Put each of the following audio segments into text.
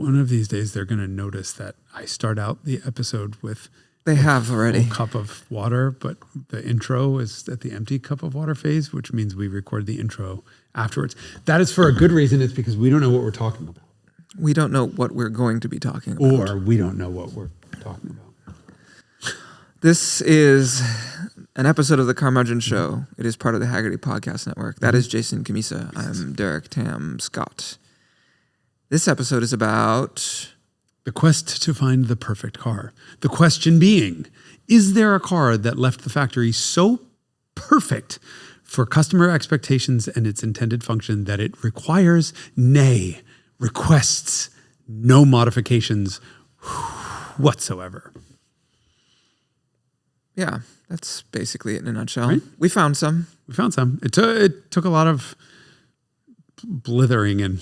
One of these days, they're going to notice that I start out the episode with They have already. a cup of water, but the intro is at the empty cup of water phase, which means we record the intro afterwards. That is for a good reason. It's because we don't know what we're talking about. We don't know what we're going to be talking about. Or we don't know what we're talking about. This is an episode of the Carmudgeon Show. It is part of the Haggerty Podcast Network. That is Jason Cammisa. I'm Derek Tam-Scott. This episode is about the quest to find the perfect car. The question being, is there a car that left the factory so perfect for customer expectations and its intended function that it requires, nay, requests no modifications whatsoever? Yeah, that's basically it in a nutshell. Right? We found some. It took a lot of blathering and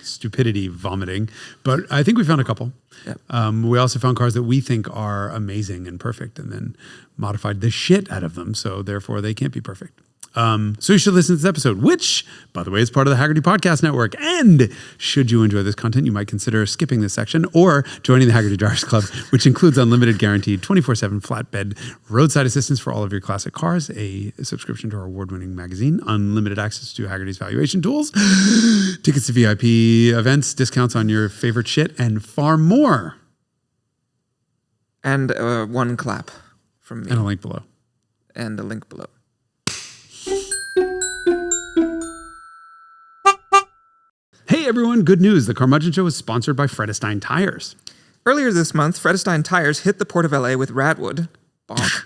stupidity vomiting, but I think we found a couple. Yep. We also found cars that we think are amazing and perfect, and then modified the shit out of them, so therefore they can't be perfect. So you should listen to this episode, which, by the way, is part of the Haggerty Podcast Network. And should you enjoy this content, you might consider skipping this section or joining the Haggerty Drivers Club, which includes unlimited guaranteed 24/7 flatbed roadside assistance for all of your classic cars, a subscription to our award-winning magazine, unlimited access to Haggerty's valuation tools, tickets to VIP events, discounts on your favorite shit, and far more. And one clap from me. And a link below. And a link below. Hey everyone, good news. The Carmudgeon Show is sponsored by Fredestein Tires. Earlier this month, Fredestein Tires hit the Port of LA with Radwood, bonk,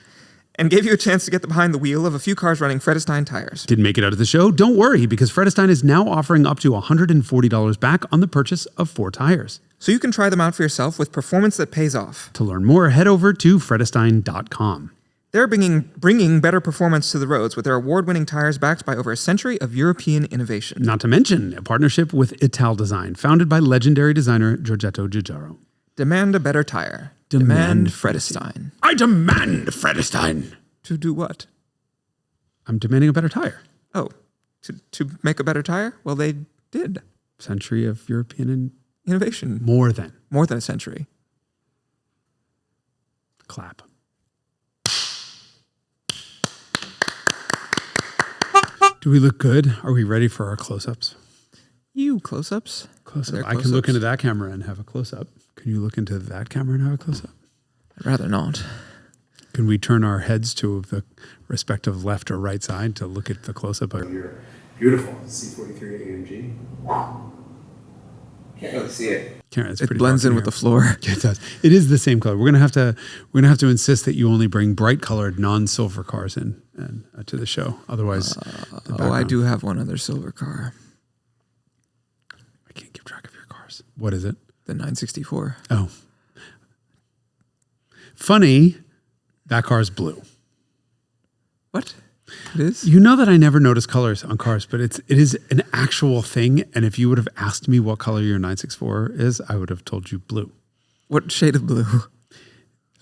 and gave you a chance to get behind the wheel of a few cars running Fredestein tires. Didn't make it out of the show? Don't worry, because Fredestein is now offering up to $140 back on the purchase of 4 tires. So you can try them out for yourself with performance that pays off. To learn more, head over to Fredestein.com. They're bringing better performance to the roads with their award-winning tires backed by over a century of European innovation. Not to mention a partnership with Ital Design, founded by legendary designer Giorgetto Giugiaro. Demand a better tire. Demand Fredestein. I demand Fredestein. To do what? I'm demanding a better tire. Oh, to make a better tire? Well, they did. Century of European innovation. More than a century. Clap. Do we look good? Are we ready for our close-ups? You close-ups? Close-up. I can look into that camera and have a close-up. Can you look into that camera and have a close-up? I'd rather not. Can we turn our heads to the respective left or right side to look at the close-up? Your beautiful C43 AMG. Can't really see it. It blends in with the floor. It does. It is the same color. We're gonna have to insist that you only bring bright colored, non-silver cars in and to the show. Otherwise, I do have one other silver car. I can't keep track of your cars. What is it? The 964. Oh, funny. That car's blue. What? It is? You know that I never notice colors on cars, but it is an actual thing. And if you would have asked me what color your 964 is, I would have told you blue. What shade of blue?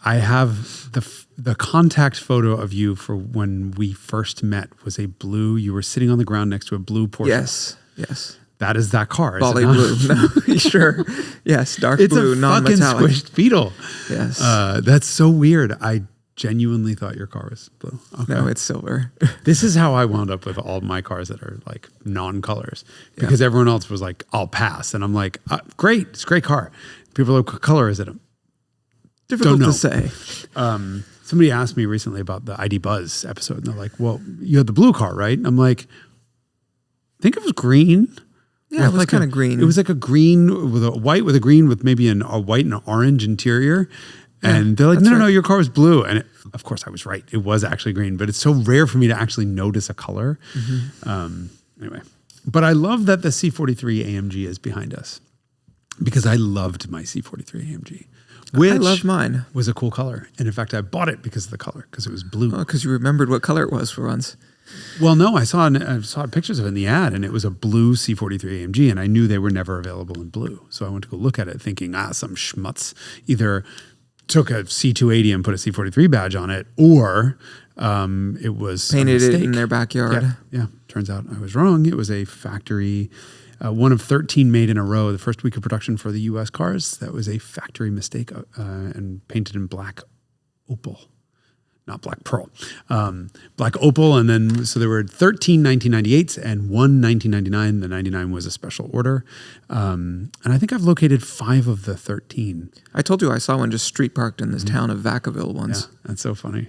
I have the contact photo of you for when we first met was a blue. You were sitting on the ground next to a blue Porsche. Yes. That is that car. Volley blue. No, sure. Yes, dark blue, non-metallic. It's a fucking squished Beetle. Yes. That's so weird. I genuinely thought your car was blue. Okay. No, it's silver. This is how I wound up with all my cars that are like non-colors because everyone else was like, I'll pass. And I'm like, great. It's a great car. People are like, what color is it? Difficult to say. Somebody asked me recently about the ID Buzz episode and they're like, well, you had the blue car, right? And I'm like, I think it was green. Yeah, it was kind of green. It was like a green with a white with a green with maybe a white and an orange interior. And they're like, no, your car was blue. And of course I was right. It was actually green, but it's so rare for me to actually notice a color. Mm-hmm. Anyway, but I love that the C43 AMG is behind us because I loved my C43 AMG, which I love mine. Was a cool color. And in fact, I bought it because of the color, because it was blue. Oh, because you remembered what color it was for once. Well, no, I saw pictures of it in the ad, and it was a blue C43 AMG, and I knew they were never available in blue. So I went to go look at it thinking, some schmutz either took a C280 and put a C43 badge on it, or it was painted it in their backyard. Yeah. Turns out I was wrong. It was a factory one of 13 made in a row, the first week of production for the U.S. cars. That was a factory mistake and painted in black opal. Not black pearl, black opal. And then, so there were 13 1998s and one 1999. The 99 was a special order. And I think I've located 5 of the 13. I told you I saw one just street parked in this town of Vacaville once. Yeah, that's so funny.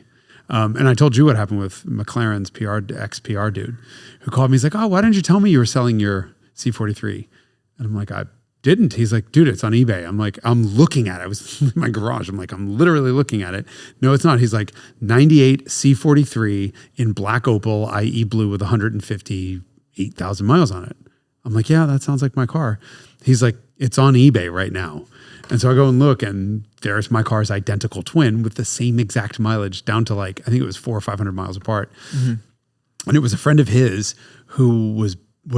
And I told you what happened with McLaren's ex-PR dude who called me. He's like, oh, why didn't you tell me you were selling your C43? And I'm like, I didn't. He's like, dude, it's on eBay. I'm like, I'm looking at it. I was in my garage. I'm like, I'm literally looking at it. No, it's not. He's like, 98 C43 in black opal, IE blue with 158,000 miles on it. I'm like, yeah, that sounds like my car. He's like, it's on eBay right now. And so I go and look, and there's my car's identical twin with the same exact mileage down to like, I think it was 400 or 500 miles apart. Mm-hmm. And it was a friend of his who was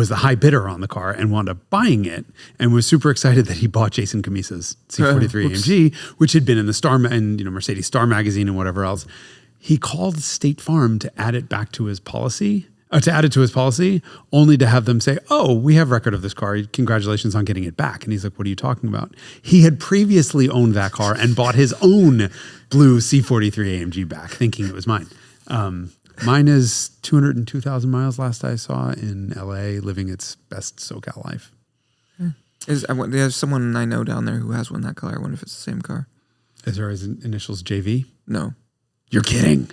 the high bidder on the car and wound up buying it and was super excited that he bought Jason Cammisa's C43 AMG, which had been in the Star and Mercedes Star magazine and whatever else. He called State Farm to add it back to his policy, only to have them say, oh, we have record of this car. Congratulations on getting it back. And he's like, what are you talking about? He had previously owned that car and bought his own blue C43 AMG back, thinking it was mine. Mine is 202,000 miles last I saw in LA, living its best SoCal life. There's someone I know down there who has one that color. I wonder if it's the same car. Is there his initials JV? No. You're kidding.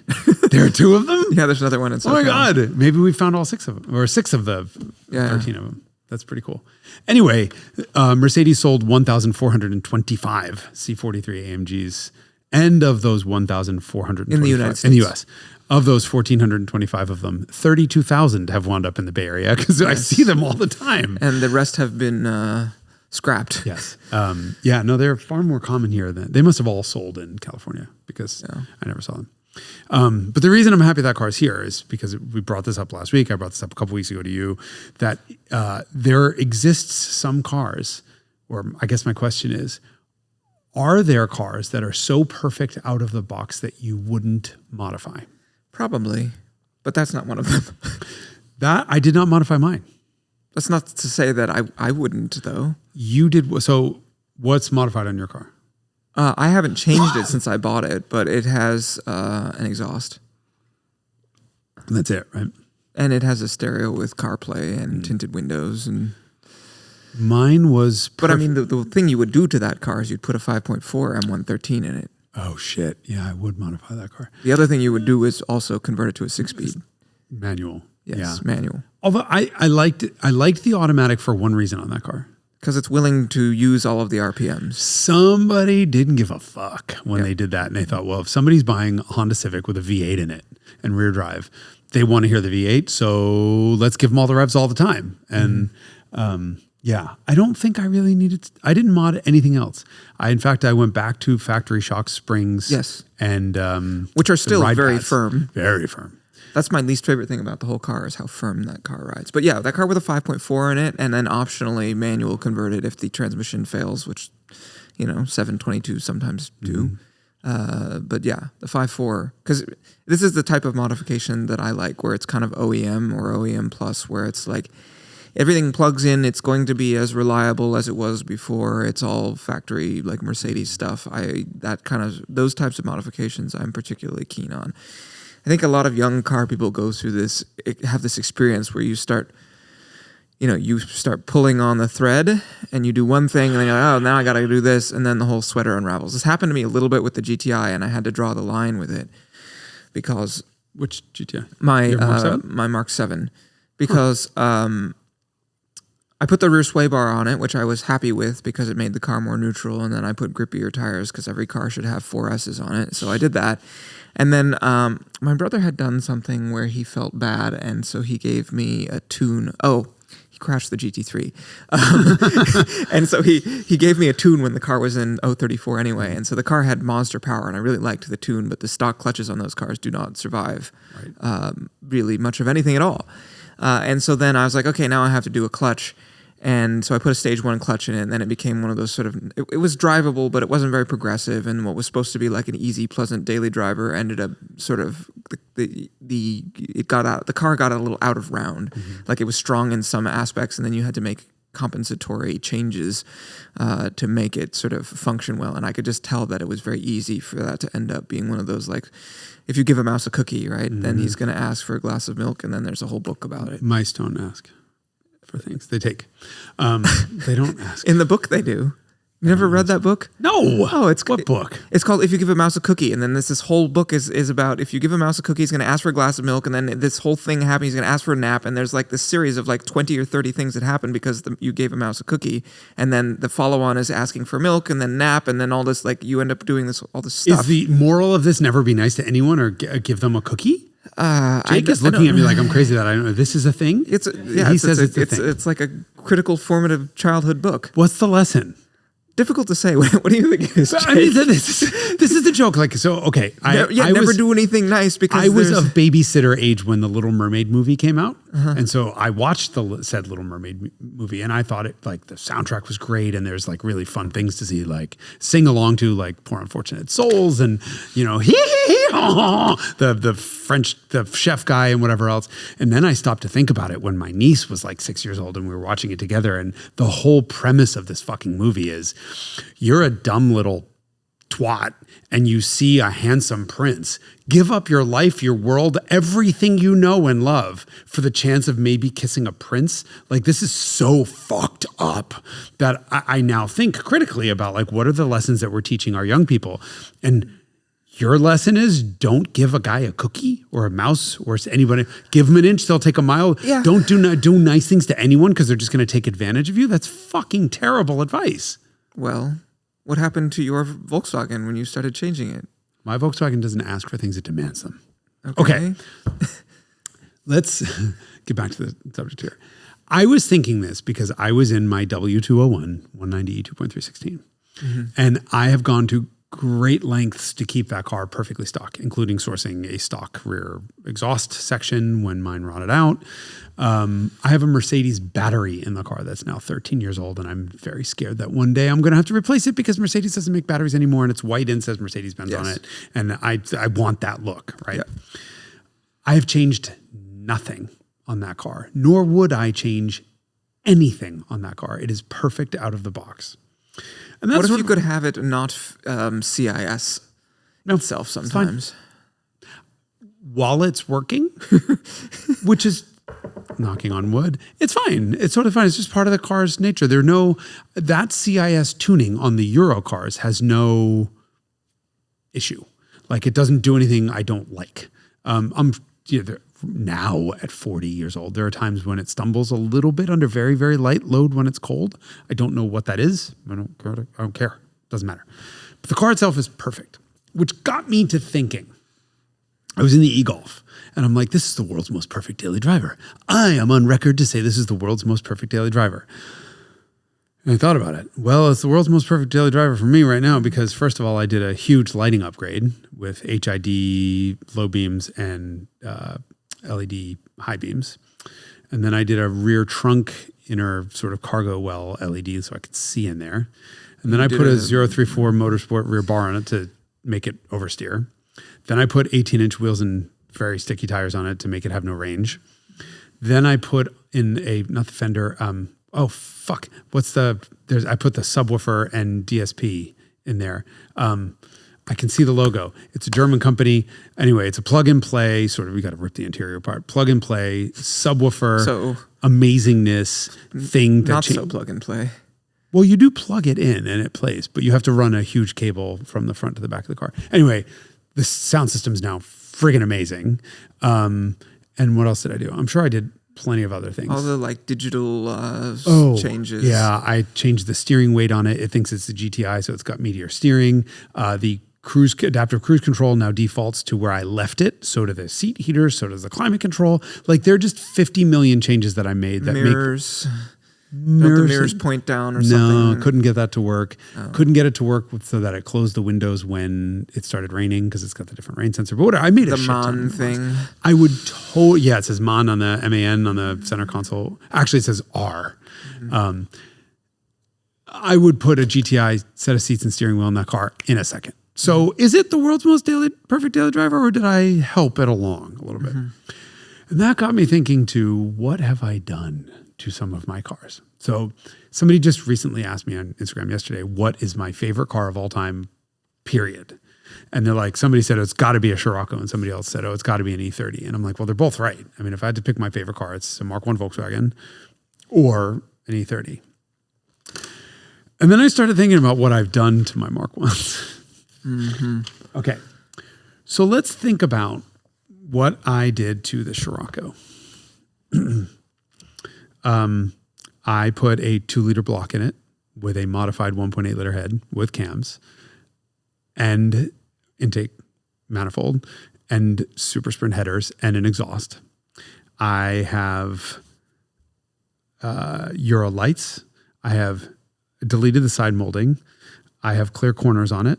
There are 2 of them? Yeah, there's another one in SoCal. Oh my God. Maybe we found all 6 of them, or 6 of the 13 of them. That's pretty cool. Anyway, Mercedes sold 1,425 C43 AMGs. And of those 1,425 in the United States. In the U.S., of those 1,425 of them, 32,000 have wound up in the Bay Area because I see them all the time. And the rest have been scrapped. Yes. They're far more common here than they must have all sold in California because I never saw them. But the reason I'm happy that car's here is because we brought this up last week. I brought this up a couple weeks ago to you that there exists some cars, or I guess my question is, are there cars that are so perfect out of the box that you wouldn't modify? Probably, but that's not one of them. That I did not modify mine. That's not to say that I wouldn't, though. You did. So what's modified on your car? I haven't changed it since I bought it, but it has an exhaust. And that's it, right? And it has a stereo with CarPlay and tinted windows. And mine was... But I mean, the thing you would do to that car is you'd put a 5.4 M113 in it. Oh, shit. Yeah, I would modify that car. The other thing you would do is also convert it to a 6-speed. Manual. Yes, manual. Although I liked it. I liked the automatic for one reason on that car. Because it's willing to use all of the RPMs. Somebody didn't give a fuck when they did that. And they thought, well, if somebody's buying a Honda Civic with a V8 in it and rear drive, they want to hear the V8. So let's give them all the revs all the time. And I don't think I really needed, I didn't mod anything else. In fact, I went back to factory shock springs. Yes. And which are still very pads. firm. Very firm. That's my least favorite thing about the whole car is how firm that car rides. But yeah, that car with a 5.4 in it, and then optionally manual converted if the transmission fails, which 722 sometimes do. But yeah, the 5.4, because this is the type of modification that I like, where it's kind of OEM or OEM plus, where it's like everything plugs in. It's going to be as reliable as it was before. It's all factory like Mercedes stuff. Those types of modifications I'm particularly keen on. I think a lot of young car people go through this, have this experience where you start pulling on the thread and you do one thing and then you're like, oh, now I got to do this. And then the whole sweater unravels. This happened to me a little bit with the GTI and I had to draw the line with it because... Which GTI? My Mark 7. Because I put the rear sway bar on it, which I was happy with because it made the car more neutral. And then I put grippier tires because every car should have 4S's on it. So I did that. And then my brother had done something where he felt bad, and so he gave me a tune. Oh, he crashed the GT3. And so he gave me a tune when the car was in 034 anyway. And so the car had monster power, and I really liked the tune, but the stock clutches on those cars do not survive really much of anything at all. And so then I was like, okay, now I have to do a clutch. And so I put a stage 1 clutch in it, and then it became one of those sort of, it was drivable, but it wasn't very progressive. And what was supposed to be like an easy, pleasant daily driver ended up sort of, the car got a little out of round. Mm-hmm. Like it was strong in some aspects, and then you had to make compensatory changes to make it sort of function well. And I could just tell that it was very easy for that to end up being one of those, like, if you give a mouse a cookie, right, then he's going to ask for a glass of milk, and then there's a whole book about it. Mice don't ask for things. They take. They don't ask. In the book, they do. You never read that book? No. Oh, what book? It's called If You Give a Mouse a Cookie. And then this whole book is about if you give a mouse a cookie, he's going to ask for a glass of milk. And then this whole thing happens. He's going to ask for a nap. And there's like this series of like 20 or 30 things that happen because you gave a mouse a cookie. And then the follow-on is asking for milk and then nap. And then all this, like, you end up doing all this stuff. Is the moral of this never be nice to anyone or give them a cookie? Jake is looking at me like I'm crazy that I don't know. This is a thing? He says it's a thing. It's like a critical formative childhood book. What's the lesson? Difficult to say. What do you think it is? I mean, this is the joke. Like, so, okay. I never do anything nice because I was of babysitter age when the Little Mermaid movie came out. And so I watched the said Little Mermaid movie and I thought it, like, the soundtrack was great and there's like really fun things to see, like sing along to, like Poor Unfortunate Souls and, you know, the chef guy and whatever else. And then I stopped to think about it when my niece was like 6 years old and we were watching it together. And the whole premise of this fucking movie is you're a dumb little twat and you see a handsome prince. Give up your life, your world, everything you know and love for the chance of maybe kissing a prince. Like, this is so fucked up that I now think critically about, like, what are the lessons that we're teaching our young people? And your lesson is don't give a guy a cookie or a mouse or anybody. Give them an inch, they'll take a mile. Yeah. Don't do nice things to anyone because they're just going to take advantage of you. That's fucking terrible advice. Well, what happened to your Volkswagen when you started changing it? My Volkswagen doesn't ask for things, it demands them. Okay. Let's get back to the subject here. I was thinking this because I was in my W201 190E 2.316. And I have gone to great lengths to keep that car perfectly stock, including sourcing a stock rear exhaust section when mine rotted out. I have a Mercedes battery in the car that's now 13 years old, and I'm very scared that one day I'm going to have to replace it because Mercedes doesn't make batteries anymore, and it's white and says Mercedes-Benz on it, and I want that look, right? Yep. I have changed nothing on that car, nor would I change anything on that car. It is perfect out of the box. And that's what if you could have it not CIS itself sometimes? While it's working, which is knocking on wood, it's fine. It's sort of fine. It's just part of the car's nature. That CIS tuning on the Euro cars has no issue. Like, it doesn't do anything I don't like. Now at 40 years old, there are times when it stumbles a little bit under very, very light load when it's cold. I don't know what that is. I don't care. Doesn't matter. But the car itself is perfect, which got me to thinking. I was in the e-Golf and I'm like, this is the world's most perfect daily driver. I am on record to say this is the world's most perfect daily driver. And I thought about it. Well, it's the world's most perfect daily driver for me right now because, first of all, I did a huge lighting upgrade with HID low beams and LED high beams. And then I did a rear trunk inner sort of cargo well LED so I could see in there. And then I put a 034 Motorsport rear bar on it to make it oversteer. Then I put 18-inch wheels and very sticky tires on it to make it have no range. Then I put in not the fender, I put the subwoofer and DSP in there. I can see the logo. It's a German company. Anyway, it's a plug and play, sort of, we got to rip the interior apart. Plug and play, subwoofer, amazingness thing. Not so plug and play. Well, you do plug it in and it plays, but you have to run a huge cable from the front to the back of the car. Anyway, the sound system's now friggin' amazing. And what else did I do? I'm sure I did plenty of other things. All the like digital changes. Yeah, I changed the steering weight on it. It thinks it's the GTI, so it's got Meteor steering. The adaptive cruise control now defaults to where I left it. So do the seat heaters, so does the climate control. Like, there are just 50 million changes that I made that mirrors. Don't the mirrors point down or something? No, couldn't get that to work. Couldn't get it to work so that it closed the windows when it started raining because it's got the different rain sensor. But whatever, I made a shit ton MAN thing. I would totally, it says MAN on the MAN on the center console. Actually, it says R. Mm-hmm. I would put a GTI set of seats and steering wheel in that car in a second. So is it the world's most perfect daily driver, or did I help it along a little bit? And that got me thinking to, what have I done to some of my cars? So somebody just recently asked me on Instagram yesterday, what is my favorite car of all time, period? And they're like, somebody said, it's got to be a Scirocco. And somebody else said, oh, it's got to be an E30. And I'm like, well, they're both right. I mean, if I had to pick my favorite car, it's a Mk1 Volkswagen or an E30. And then I started thinking about what I've done to my Mk1s. Mm-hmm. Okay. So let's think about what I did to the Scirocco. I put a 2-liter block in it with a modified 1.8 liter head with cams and intake manifold and super sprint headers and an exhaust. I have Euro lights. I have deleted the side molding. I have clear corners on it.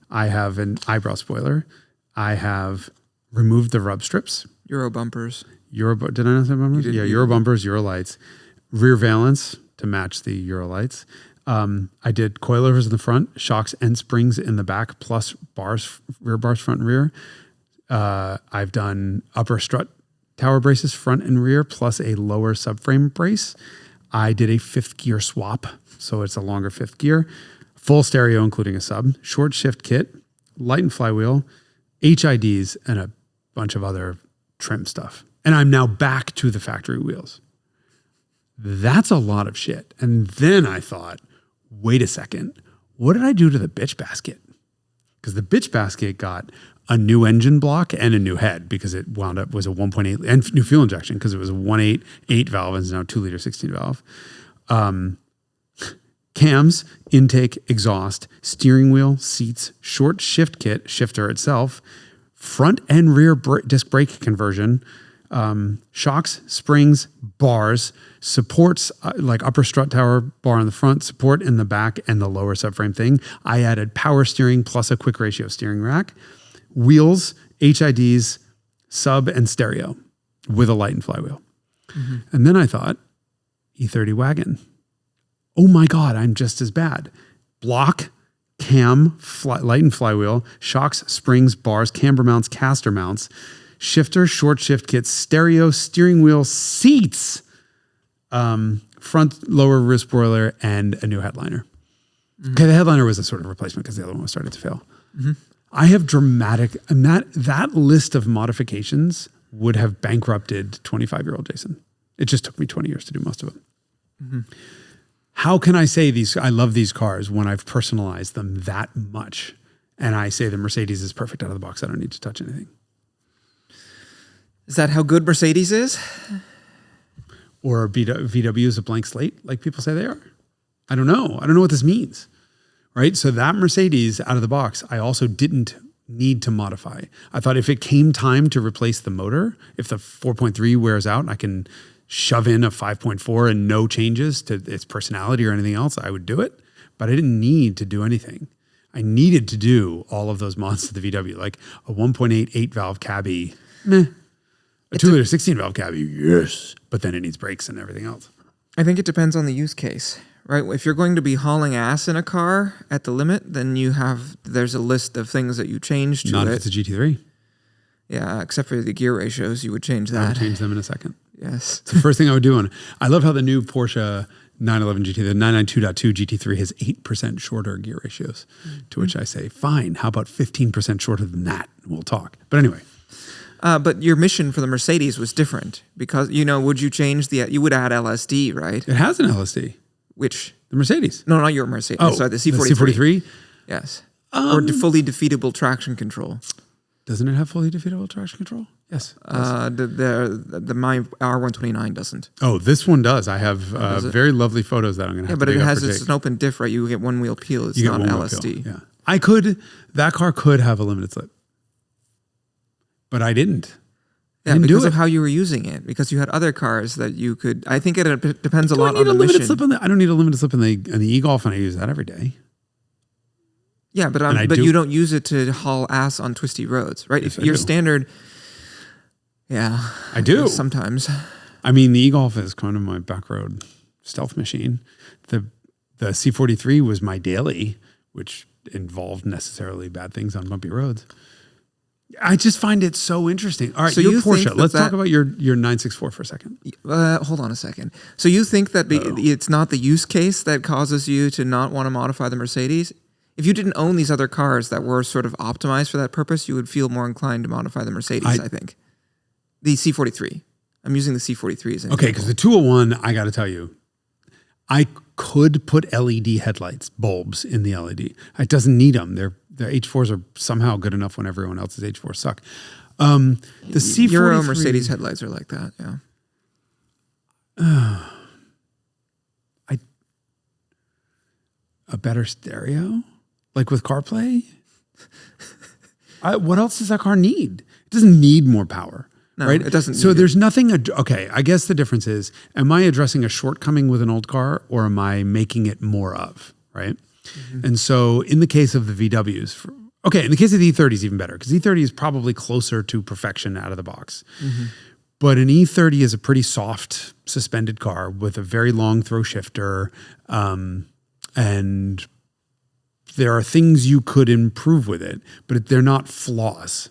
I have an eyebrow spoiler. I have removed the rub strips. Euro bumpers. Did I not say bumpers? Yeah, Euro bumpers, Euro lights. Rear valance to match the Euro lights. I did coilovers in the front, shocks and springs in the back, plus bars, rear bars front and rear. I've done upper strut tower braces front and rear, plus a lower subframe brace. I did a 5th gear swap, so it's a longer 5th gear. Full stereo, including a sub, short shift kit, light and flywheel, HIDs, and a bunch of other trim stuff. And I'm now back to the factory wheels. That's a lot of shit. And then I thought, wait a second, what did I do to the bitch basket? Because the bitch basket got a new engine block and a new head because it wound up was a 1.8 and new fuel injection because it was a 1.8 8 valve and is now 2-liter 16 valve. Cams, intake, exhaust, steering wheel, seats, short shift kit, shifter itself, front and rear disc brake conversion, shocks, springs, bars, supports like upper strut tower bar in the front, support in the back, and the lower subframe thing. I added power steering plus a quick ratio steering rack, wheels, HIDs, sub, and stereo with a light and flywheel. Mm-hmm. And then I thought, E30 wagon. Oh my God, I'm just as bad. Block, cam, light and flywheel, shocks, springs, bars, camber mounts, caster mounts, shifter, short shift kits, stereo, steering wheel, seats, front lower rear spoiler, and a new headliner. Mm-hmm. Okay, the headliner was a sort of replacement because the other one was starting to fail. Mm-hmm. I have dramatic, and that list of modifications would have bankrupted 25-year-old Jason. It just took me 20 years to do most of it. Mm-hmm. How can I say I love these cars when I've personalized them that much? And I say the Mercedes is perfect out of the box. I don't need to touch anything. Is that how good Mercedes is? Or VW is a blank slate, like people say they are? I don't know. I don't know what this means, right? So that Mercedes out of the box, I also didn't need to modify. I thought if it came time to replace the motor, if the 4.3 wears out, I can shove in a 5.4 and no changes to its personality or anything else, I would do it. But I didn't need to do anything. I needed to do all of those mods to the VW, like a 1.8 8-valve cabby, meh. A 2-liter 16-valve cabby, yes. But then it needs brakes and everything else. I think it depends on the use case, right? If you're going to be hauling ass in a car at the limit, then there's a list of things that you change to it. Not if it's a GT3. Yeah, except for the gear ratios, you would change that. I would change them in a second. Yes. It's the first thing I would do. I love how the new Porsche 911 GT, the 992.2 GT3 has 8% shorter gear ratios, to which I say, fine, how about 15% shorter than that? We'll talk. But anyway. But your mission for the Mercedes was different because, would you change you would add LSD, right? It has an LSD. Which? The Mercedes. No, not your Mercedes. Oh, sorry, the C43. The C43? Yes. Or fully defeatable traction control. Doesn't it have fully defeatable traction control? Yes. The my R129 doesn't. Oh, this one does. I have very lovely photos that I'm going to have to dig up for Jake. It's an open diff, right? You get one wheel peel. It's not LSD. Yeah. That car could have a limited slip. But I didn't. Yeah, because of how you were using it. Because you had other cars that you could. I think it depends a lot on the mission. I don't need a limited slip in the e-Golf, and I use that every day. Yeah, but you don't use it to haul ass on twisty roads, right? Yes, if your standard. Yeah, I do sometimes. I mean, the e-Golf is kind of my back road stealth machine. The C43 was my daily, which involved necessarily bad things on bumpy roads. I just find it so interesting. All right, So your you Porsche. think Let's talk about your 964 for a second. Hold on a second. So you think that it's not the use case that causes you to not want to modify the Mercedes? If you didn't own these other cars that were sort of optimized for that purpose, you would feel more inclined to modify the Mercedes, I think. The C43. I'm using the C43 as an example. Okay, because the 201, I got to tell you, I could put LED headlights, bulbs in the LED. It doesn't need them. The H4s are somehow good enough when everyone else's H4s suck. The C43... Your own Mercedes headlights are like that, yeah. A better stereo? Like with CarPlay? What else does that car need? It doesn't need more power. No, right? It doesn't. So there's nothing. Okay, I guess the difference is: am I addressing a shortcoming with an old car, or am I making it more of? Right. Mm-hmm. And so, in the case of the VWs, in the case of the E30 is even better because E30 is probably closer to perfection out of the box. Mm-hmm. But an E30 is a pretty soft suspended car with a very long throw shifter, and there are things you could improve with it, but they're not flaws.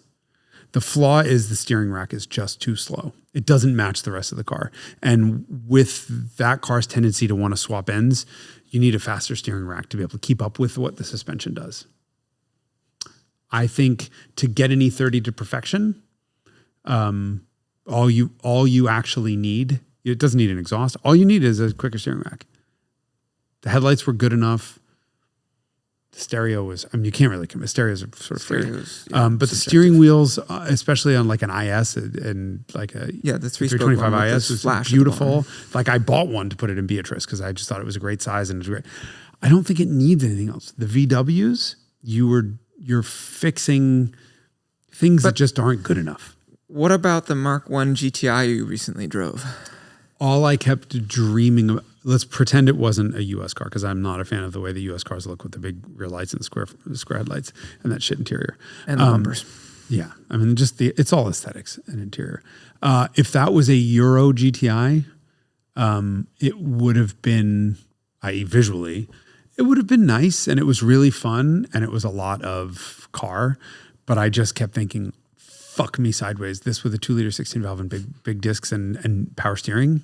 The flaw is the steering rack is just too slow. It doesn't match the rest of the car. And with that car's tendency to want to swap ends, you need a faster steering rack to be able to keep up with what the suspension does. I think to get an E30 to perfection, all you actually need, it doesn't need an exhaust. All you need is a quicker steering rack. The headlights were good enough. The stereo was, you can't really commit. Stereos are sort of free. Yeah, but the steering wheels, especially on like an IS and like a the 325 IS was beautiful. Like I bought one to put it in Beatrice because I just thought it was a great size and it was great. I don't think it needs anything else. The VWs, you're fixing things that just aren't good enough. What about the Mk1 GTI you recently drove? All I kept dreaming of, let's pretend it wasn't a U.S. car because I'm not a fan of the way the U.S. cars look with the big rear lights and the square headlights and that shit interior. And the bumpers. Yeah. I mean, it's all aesthetics and interior. If that was a Euro GTI, it would have been, i.e. visually, it would have been nice and it was really fun and it was a lot of car, but I just kept thinking, fuck me sideways. This with a 2-liter 16 valve and big discs and power steering.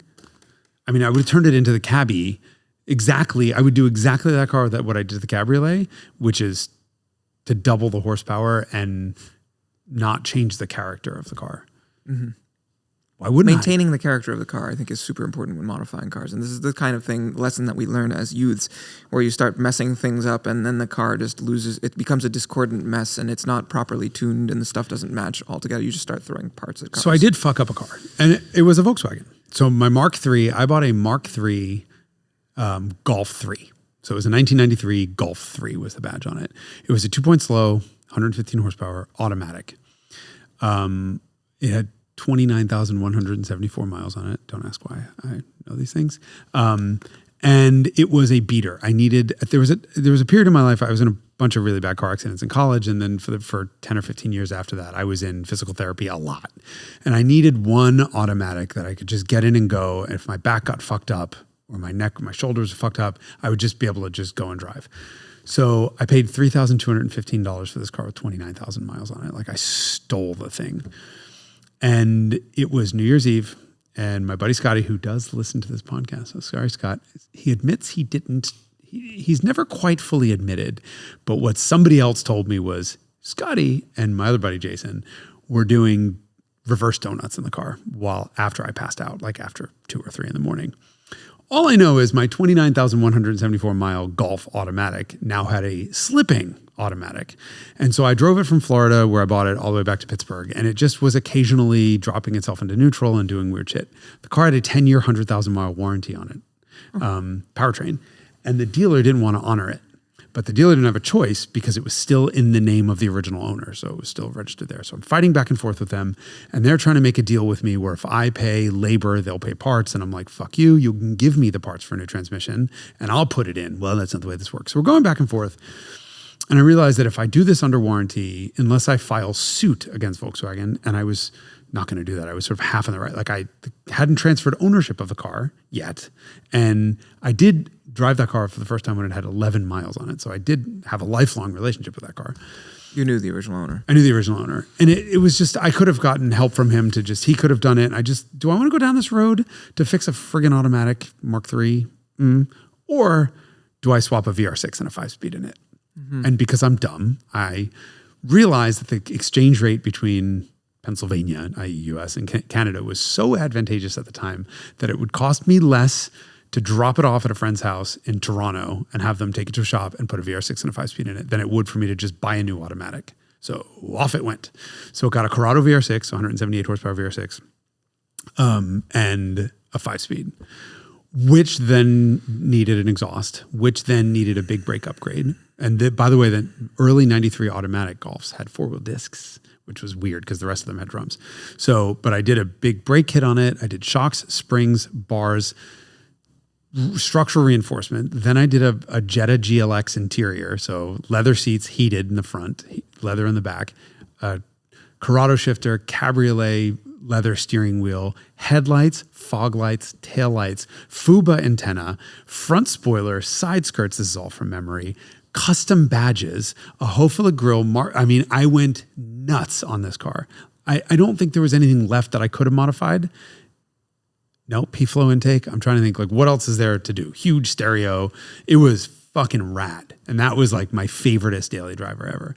I mean, I would have turned it into the Cabby exactly. I would do exactly that car what I did to the Cabriolet, which is to double the horsepower and not change the character of the car. Mm-hmm. Why wouldn't Maintaining the character of the car, I think, is super important when modifying cars. And this is the kind of lesson that we learn as youths, where you start messing things up and then the car just it becomes a discordant mess and it's not properly tuned and the stuff doesn't match altogether. You just start throwing parts at cars. So I did fuck up a car and it was a Volkswagen. So my Mark III, I bought a Mark III Golf 3. So it was a 1993 Golf 3 was the badge on it. It was a 2-point slow, 115 horsepower, automatic. It had 29,174 miles on it. Don't ask why I know these things. And it was a beater. There was a period in my life I was in a bunch of really bad car accidents in college, and then for 10 or 15 years after that, I was in physical therapy a lot. And I needed one automatic that I could just get in and go. And if my back got fucked up or my neck or my shoulders were fucked up, I would just be able to just go and drive. So I paid $3,215 for this car with 29,000 miles on it. Like I stole the thing. And it was New Year's Eve, and my buddy Scotty, who does listen to this podcast, so sorry, Scott, he admits he didn't, he's never quite fully admitted, but what somebody else told me was Scotty and my other buddy Jason were doing reverse donuts in the car after I passed out, like after 2 or 3 in the morning. All I know is my 29,174 mile Golf automatic now had a slipping automatic. And so I drove it from Florida, where I bought it, all the way back to Pittsburgh. And it just was occasionally dropping itself into neutral and doing weird shit. The car had a 10-year, 100,000 mile warranty on it, powertrain. And the dealer didn't want to honor it. But the dealer didn't have a choice because it was still in the name of the original owner. So it was still registered there. So I'm fighting back and forth with them. And they're trying to make a deal with me where if I pay labor, they'll pay parts. And I'm like, fuck you. You can give me the parts for a new transmission and I'll put it in. Well, that's not the way this works. So we're going back and forth. And I realized that if I do this under warranty, unless I file suit against Volkswagen, and I was not going to do that. I was sort of half in the right. Like I hadn't transferred ownership of the car yet. And I did drive that car for the first time when it had 11 miles on it. So I did have a lifelong relationship with that car. You knew the original owner. I knew the original owner. And it was just, I could have gotten help from him he could have done it. Do I want to go down this road to fix a friggin' automatic Mark III? Or do I swap a VR6 and a 5-speed in it? Mm-hmm. And because I'm dumb, I realized that the exchange rate between Pennsylvania, i.e. US, and Canada was so advantageous at the time that it would cost me less to drop it off at a friend's house in Toronto and have them take it to a shop and put a VR6 and a 5-speed in it than it would for me to just buy a new automatic. So off it went. So it got a Corrado VR6, 178 horsepower VR6, and a 5-speed, which then needed an exhaust, which then needed a big brake upgrade. And by the way, the early 93 automatic Golfs had 4-wheel discs, which was weird because the rest of them had drums. But I did a big brake kit on it. I did shocks, springs, bars, structural reinforcement. Then I did a Jetta GLX interior. So leather seats, heated in the front, leather in the back, Corrado shifter, cabriolet, leather steering wheel, headlights, fog lights, tail lights, FUBA antenna, front spoiler, side skirts. This is all from memory. Custom badges, a Hofele grill. I went nuts on this car. I don't think there was anything left that I could have modified. No, P-flow intake. I'm trying to think what else is there to do? Huge stereo. It was fucking rad. And that was like my favoriteest daily driver ever.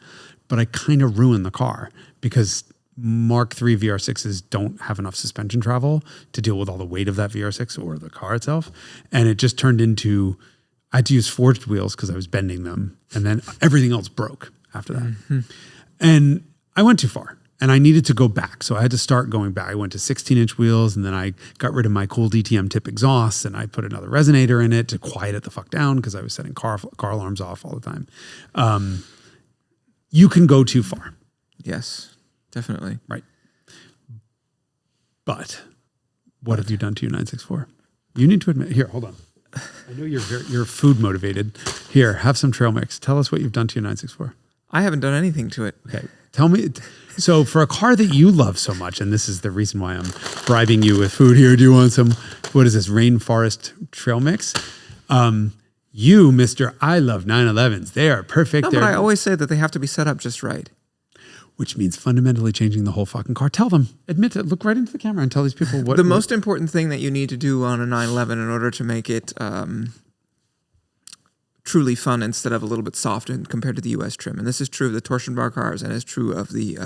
But I kind of ruined the car because Mark III VR6s don't have enough suspension travel to deal with all the weight of that VR6 or the car itself. And it just turned into, I had to use forged wheels because I was bending them. And then everything else broke after that. Mm-hmm. And I went too far. And I needed to go back. So I had to start going back. I went to 16-inch wheels, and then I got rid of my cool DTM tip exhausts, and I put another resonator in it to quiet it the fuck down because I was setting car alarms off all the time. You can go too far. Yes, definitely. Right. But what have you done to your 964? You need to admit. Here, hold on. I know you're food motivated. Here, have some trail mix. Tell us what you've done to your 964. I haven't done anything to it. Okay. Tell me, so for a car that you love so much, and this is the reason why I'm bribing you with food here. Do you want some, what is this, rainforest trail mix? You, Mr. I love 911s. They are perfect. No, but I always say that they have to be set up just right. Which means fundamentally changing the whole fucking car. Tell them, admit it, look right into the camera and tell these people what. The most important thing that you need to do on a 911 in order to make it truly fun instead of a little bit soft and compared to the US trim. And this is true of the torsion bar cars and is true of the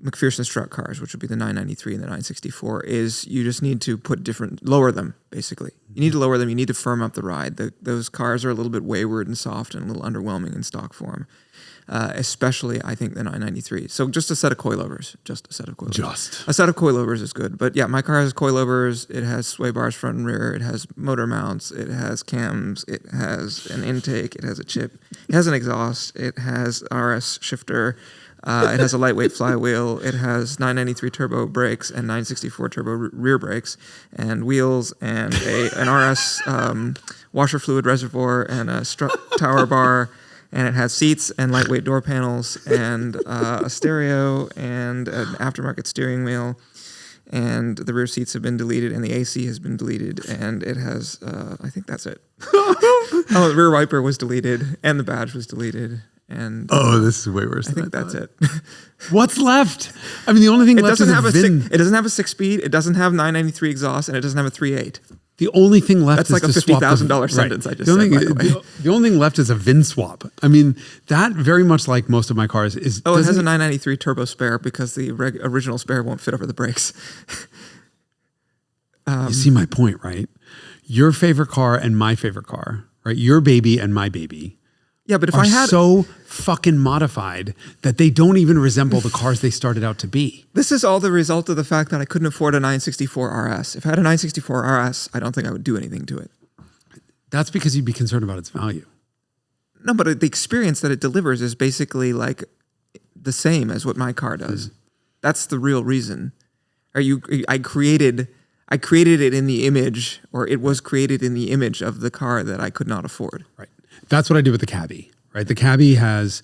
McPherson strut cars, which would be the 993 and the 964, is you just need to lower them, basically. You need to lower them. You need to firm up the ride. Those cars are a little bit wayward and soft and a little underwhelming in stock form. Especially, I think, the 993. So just a set of coilovers. Just a set of coilovers. A set of coilovers is good. But yeah, my car has coilovers. It has sway bars front and rear. It has motor mounts. It has cams. It has an intake. It has a chip. It has an exhaust. It has RS shifter. It has a lightweight flywheel. It has 993 turbo brakes and 964 turbo rear brakes and wheels and an RS washer fluid reservoir and a strut tower bar. And it has seats and lightweight door panels and a stereo and an aftermarket steering wheel. And the rear seats have been deleted and the AC has been deleted. And it has, I think that's it. The rear wiper was deleted and the badge was deleted. And this is way worse. I think that's it. What's left? I mean, the only thing left is a VIN. It doesn't have a 6-speed. It doesn't have 993 exhaust, and it doesn't have a 3.8. The only thing left is like a $50,000 sentence. Right. I just said, by the way. The only thing left is a VIN swap. I mean, that very much like most of my cars is. Oh, it has a 993 turbo spare because the original spare won't fit over the brakes. You see my point, right? Your favorite car and my favorite car, right? Your baby and my baby. Yeah, but if I had so fucking modified that they don't even resemble the cars they started out to be. This is all the result of the fact that I couldn't afford a 964 RS. If I had a 964 RS, I don't think I would do anything to it. That's because you'd be concerned about its value. No, but the experience that it delivers is basically like the same as what my car does. Mm. That's the real reason. I created it in the image, or it was created in the image of the car that I could not afford. Right. That's what I did with the Cabby, right? The Cabby has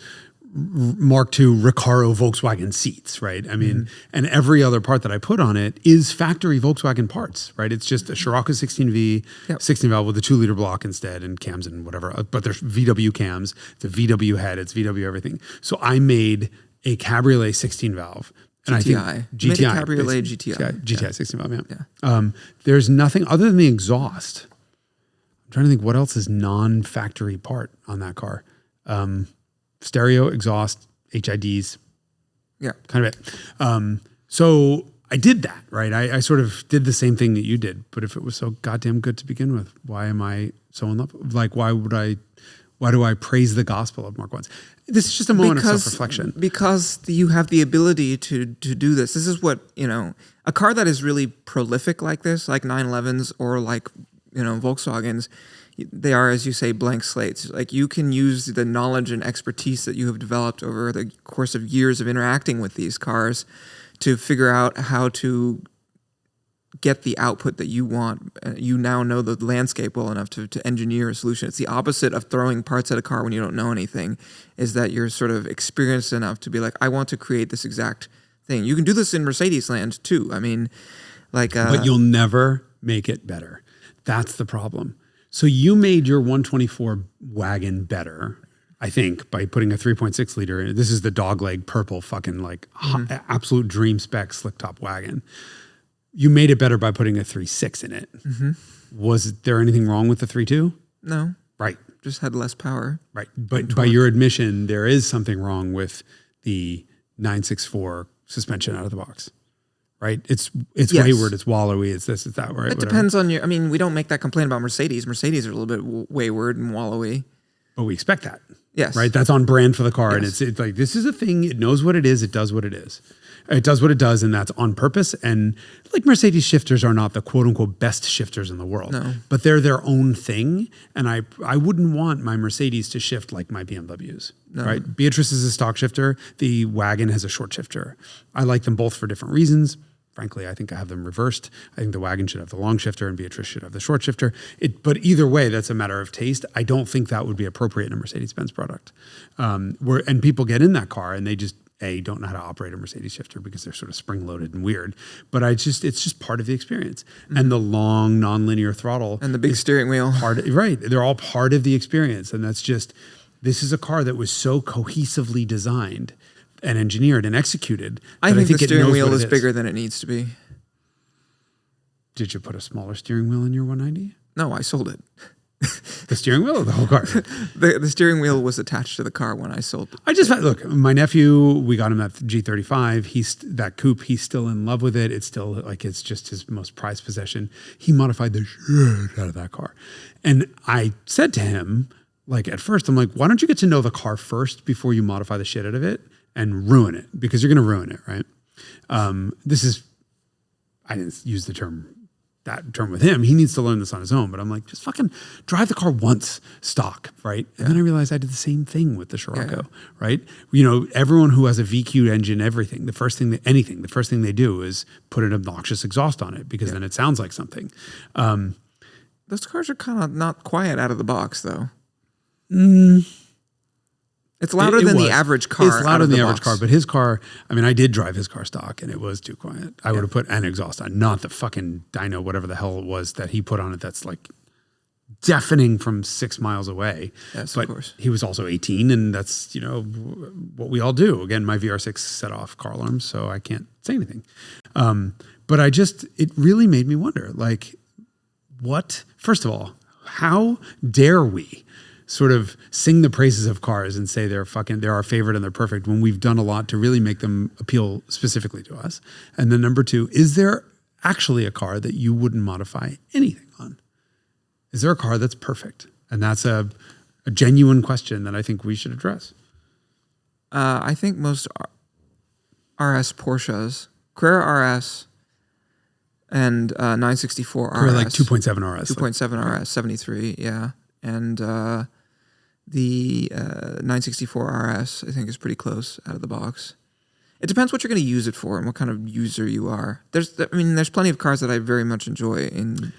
Mark II Recaro Volkswagen seats, right? I mean, and every other part that I put on it is factory Volkswagen parts, right? It's just a Scirocco 16V, 16 valve with a 2-liter block instead and cams and whatever. But there's VW cams, it's a VW head, it's VW everything. So I made a Cabriolet 16 valve. And GTI. I think GTI. Cabriolet GTI. GTI 16 valve, yeah. There's nothing other than the exhaust. I'm trying to think what else is non-factory part on that car. Stereo, exhaust, HIDs. Yeah. Kind of it. So I did that, right? I sort of did the same thing that you did, but if it was so goddamn good to begin with, why am I so in love? Like, why do I praise the gospel of Mark I's? This is just a moment of self-reflection. Because you have the ability to do this. This is what, a car that is really prolific like this, like 911s or like, Volkswagens, they are, as you say, blank slates. Like you can use the knowledge and expertise that you have developed over the course of years of interacting with these cars to figure out how to get the output that you want. You now know the landscape well enough to engineer a solution. It's the opposite of throwing parts at a car when you don't know anything, is that you're sort of experienced enough to be like, I want to create this exact thing. You can do this in Mercedes land too. I mean, but you'll never make it better. That's the problem. So you made your 124 wagon better, I think, by putting a 3.6 liter in it. This is the dogleg purple fucking absolute dream spec slick top wagon. You made it better by putting a 3.6 in it. Was there anything wrong with the 3.2? No. Right. Just had less power. Right. But by your admission, there is something wrong with the 964 suspension out of the box. Right? It's wayward, it's wallowy, it's this, it's that, right? It depends on we don't make that complaint about Mercedes. Mercedes are a little bit wayward and wallowy. But we expect that. Yes. Right? That's on brand for the car. Yes. And it's like, this is a thing, it knows what it is, it does what it is. It does what it does, and that's on purpose. And like Mercedes shifters are not the quote unquote best shifters in the world, but they're their own thing. And I wouldn't want my Mercedes to shift like my BMWs, right? Beatrice is a stock shifter. The wagon has a short shifter. I like them both for different reasons. Frankly, I think I have them reversed. I think the wagon should have the long shifter and Beatrice should have the short shifter. But either way, that's a matter of taste. I don't think that would be appropriate in a Mercedes-Benz product. And people get in that car and they just, don't know how to operate a Mercedes shifter because they're sort of spring-loaded and weird. But it's just part of the experience. And the long, non-linear throttle. And the big steering wheel. Right. They're all part of the experience. And this is a car that was so cohesively designed and engineered and executed. I think the steering wheel is bigger than it needs to be. Did you put a smaller steering wheel in your 190? No, I sold it. The steering wheel or the whole car? The steering wheel was attached to the car when I sold it. Look, my nephew, we got him that G35. That coupe, he's still in love with it. It's still it's just his most prized possession. He modified the shit out of that car. And I said to him, at first, I'm like, why don't you get to know the car first before you modify the shit out of it and ruin it? Because you're going to ruin it, right? I didn't use that term with him. He needs to learn this on his own. But I'm like, just fucking drive the car once stock, right? And then I realized I did the same thing with the Scirocco, right? Everyone who has a VQ engine, the first thing they do is put an obnoxious exhaust on it because then it sounds like something. Those cars are kind of not quiet out of the box, though. It's louder than the average car. It's louder than the average car, but his car, I did drive his car stock and it was too quiet. I would have put an exhaust on, not the fucking dyno, whatever the hell it was that he put on it that's deafening from 6 miles away. Yes, but of course. He was also 18 and that's, what we all do. Again, my VR6 set off car alarms, so I can't say anything. But it really made me wonder, first of all, how dare we sort of sing the praises of cars and say they're our favorite and they're perfect when we've done a lot to really make them appeal specifically to us. And then number two, is there actually a car that you wouldn't modify anything on? Is there a car that's perfect? And that's a genuine question that I think we should address. I think most RS Porsches, Carrera RS and 964 RS. Carrera 2.7 RS. 2.7 RS, 73, yeah. And the 964 RS, I think, is pretty close out of the box. It depends what you're going to use it for and what kind of user you are. There's plenty of cars that I very much enjoy in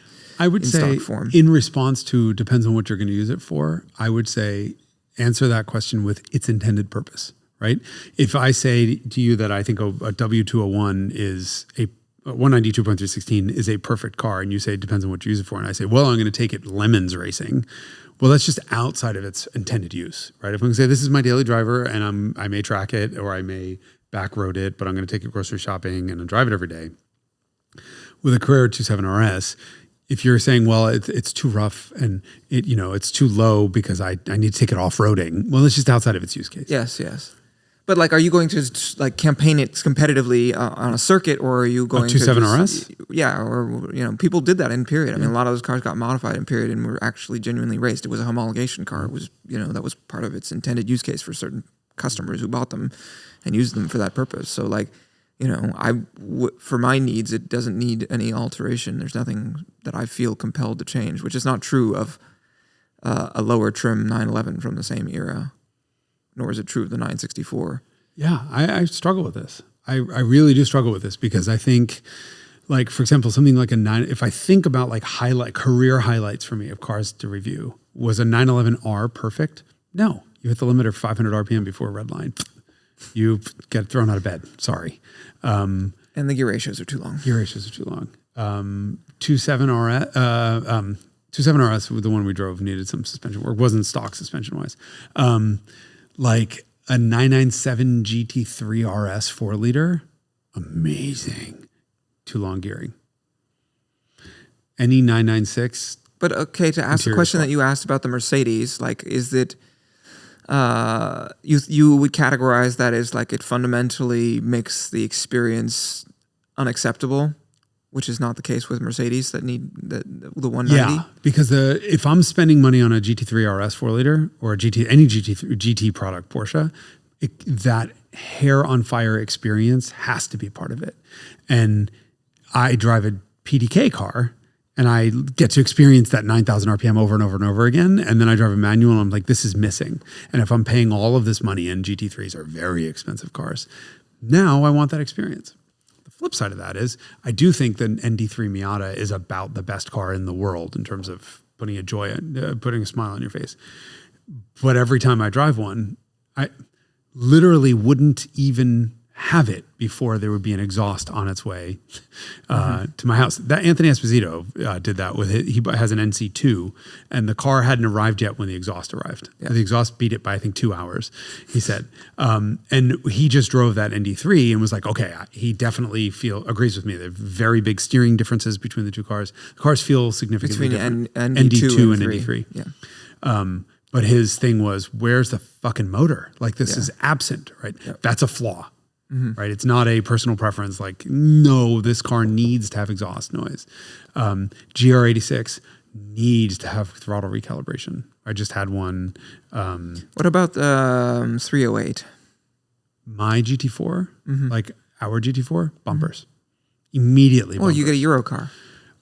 stock form. In response to depends on what you're going to use it for, I would say answer that question with its intended purpose, right? If I say to you that I think a W201 is a 190 2.316 is a perfect car, and you say it depends on what you use it for, and I say, well, I'm going to take it lemons racing. Well, that's just outside of its intended use, right? If I'm going to say this is my daily driver, and I may track it or I may back road it, but I'm going to take it grocery shopping and drive it every day. With a Carrera 27 RS, if you're saying, well, it's too rough and it's too low because I need to take it off roading, well, it's just outside of its use case. Yes. But like, are you going to like campaign it competitively on a circuit, or are you going to 27 RS? Yeah, or people did that in period. I mean, a lot of those cars got modified in period and were actually genuinely raced. It was a homologation car. It was that was part of its intended use case for certain customers who bought them and used them for that purpose. So like, for my needs, it doesn't need any alteration. There's nothing that I feel compelled to change, which is not true of a lower trim 911 from the same era. Nor is it true of the 964. Yeah, I struggle with this. I really do struggle with this because I think, like, for example, something like if I think about like career highlights for me of cars to review, was a 911R perfect? No. You hit the limiter 500 RPM before a red line. You get thrown out of bed. Sorry. And the gear ratios are too long. 27 RS, the one we drove, needed some suspension work. Wasn't stock suspension wise. Like a 997 GT3 RS 4-liter, amazing. Too long gearing. Any 996. But okay, to ask the question that you asked about the Mercedes, like, is it you would categorize that as like it fundamentally makes the experience unacceptable, which is not the case with Mercedes that need the 190. Yeah, because if I'm spending money on a GT3 RS 4-liter or any GT product Porsche, that hair on fire experience has to be part of it. And I drive a PDK car and I get to experience that 9,000 RPM over and over and over again. And then I drive a manual and I'm like, this is missing. And if I'm paying all of this money, and GT3s are very expensive cars, now I want that experience. Flip side of that is I do think the ND3 Miata is about the best car in the world in terms of putting a smile on your face. But every time I drive one, I literally wouldn't even have it before there would be an exhaust on its way to my house. That Anthony Esposito did that with it. He has an NC2 and the car hadn't arrived yet when the exhaust arrived. Yeah. The exhaust beat it by, I think, 2 hours, he said. And he just drove that ND3 and was like, okay, he definitely agrees with me. There are very big steering differences between the two cars. The cars feel significantly different. ND2 and ND3. Yeah. But his thing was, where's the fucking motor? Like, this is absent, right? Yep. That's a flaw. Mm-hmm. Right, it's not a personal preference. Like, no, this car needs to have exhaust noise. GR86 needs to have throttle recalibration. I just had one. What about 308? My GT4, like our GT4, bumpers. Immediately. Well, you get a Euro car.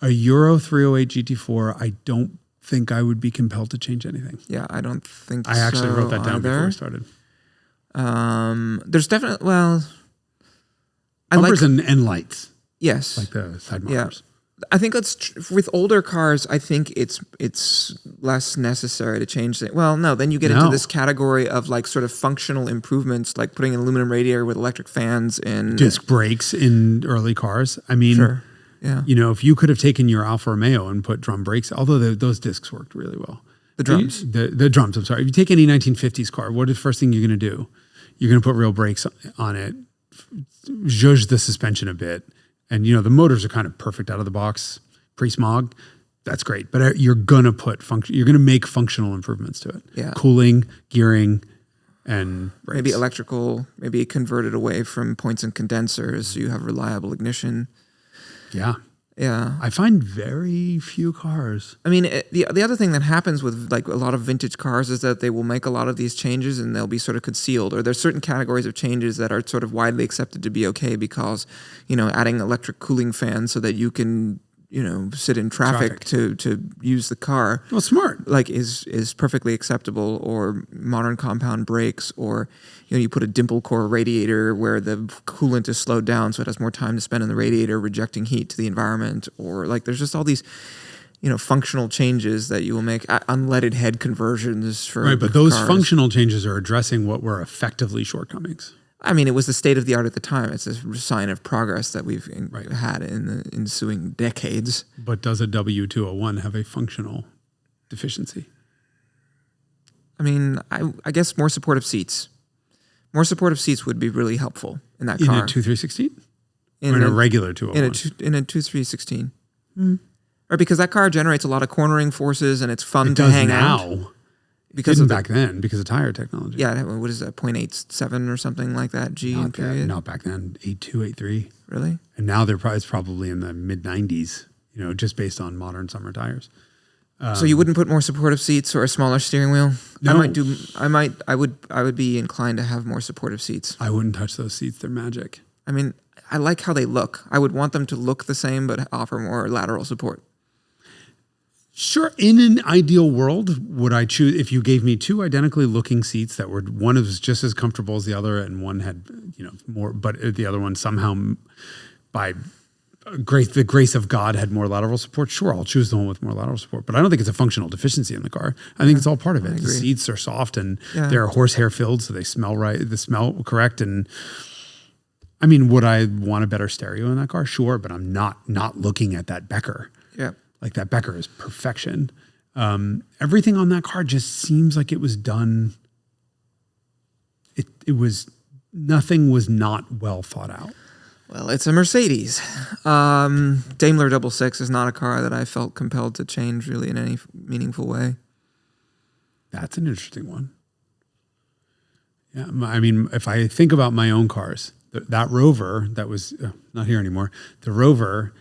A Euro 308 GT4. I don't think I would be compelled to change anything. Yeah, I don't think. I actually wrote that down before we started. There's definitely, bumpers and lights. Yes. Like the side markers. Yeah. I think with older cars, I think it's less necessary to change it. Well, no, then you get into this category of like sort of functional improvements, like putting an aluminum radiator with electric fans and disc brakes in early cars. I mean, sure. Yeah. If you could have taken your Alfa Romeo and put drum brakes, although those discs worked really well. The drums. The drums, I'm sorry. If you take any 1950s car, what is the first thing you're going to do? You're going to put real brakes on it, zhuzh the suspension a bit. And, the motors are kind of perfect out of the box, pre-smog. That's great. But you're going to make functional improvements to it. Yeah. Cooling, gearing, and brakes. Maybe electrical, maybe converted away from points and condensers so you have reliable ignition. Yeah. Yeah. I find very few cars. I mean, the other thing that happens with like a lot of vintage cars is that they will make a lot of these changes and they'll be sort of concealed, or there's certain categories of changes that are sort of widely accepted to be okay because, adding electric cooling fans so that you can, sit in traffic. to use the car. Well, smart. Like is perfectly acceptable, or modern compound brakes, or, you put a dimple core radiator where the coolant is slowed down so it has more time to spend in the radiator rejecting heat to the environment, or like there's just all these, functional changes that you will make, unleaded head conversions for Right, but those cars. functional changes are addressing what were effectively shortcomings. I mean, it was the state of the art at the time. It's a sign of progress that we've had in the ensuing decades. But does a W201 have a functional deficiency? I mean, I guess more supportive seats. More supportive seats would be really helpful in that car. In a 2316? Or in a regular 201? In a 2316. Or because that car generates a lot of cornering forces and it's fun it to does hang now. out. Because Didn't back then, because of tire technology. Yeah, what is that, 0.87 or something like that, G in period? Not back then, 82, 83. Really? And now it's probably in the mid-90s, just based on modern summer tires. So you wouldn't put more supportive seats or a smaller steering wheel? No. I would be inclined to have more supportive seats. I wouldn't touch those seats. They're magic. I mean, I like how they look. I would want them to look the same but offer more lateral support. Sure. In an ideal world, would I choose, if you gave me two identically looking seats that were, one was just as comfortable as the other and one had, more, but the other one somehow by the grace of God had more lateral support, sure, I'll choose the one with more lateral support. But I don't think it's a functional deficiency in the car. I think it's all part of it. The seats are soft and they're horsehair filled, so they smell right, they smell correct. And I mean, would I want a better stereo in that car? Sure, but I'm not looking at that Becker. Yeah. Like that Becker is perfection. Everything on that car just seems like it was done. Nothing was not well thought out. Well, it's a Mercedes. Daimler 66 is not a car that I felt compelled to change really in any meaningful way. That's an interesting one. Yeah, I mean, if I think about my own cars, that Rover that was not here anymore, the Rover,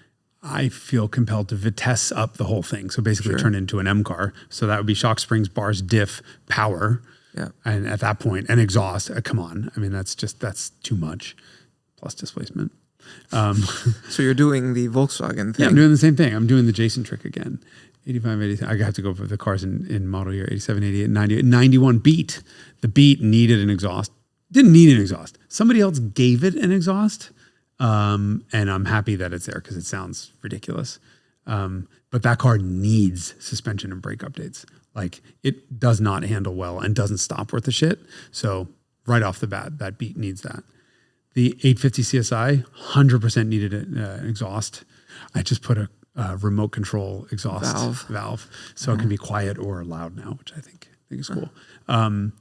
I feel compelled to Vitesse up the whole thing. So basically turn it into an M car. So that would be shock springs, bars, diff, power. Yeah. And at that point, and exhaust. Come on. I mean, that's too much. Plus displacement. So you're doing the Volkswagen thing. Yeah, I'm doing the same thing. I'm doing the Jason trick again. 85, 86. I have to go for the cars in model year 87, 88, 90, 91 Beat. The Beat needed an exhaust. Didn't need an exhaust. Somebody else gave it an exhaust. And I'm happy that it's there because it sounds ridiculous. But that car needs suspension and brake updates. Like it does not handle well and doesn't stop worth a shit. So right off the bat, that Beat needs that. The 850 CSI 100% needed an exhaust. I just put a remote control exhaust valve so it can be quiet or loud now, which I think is cool. And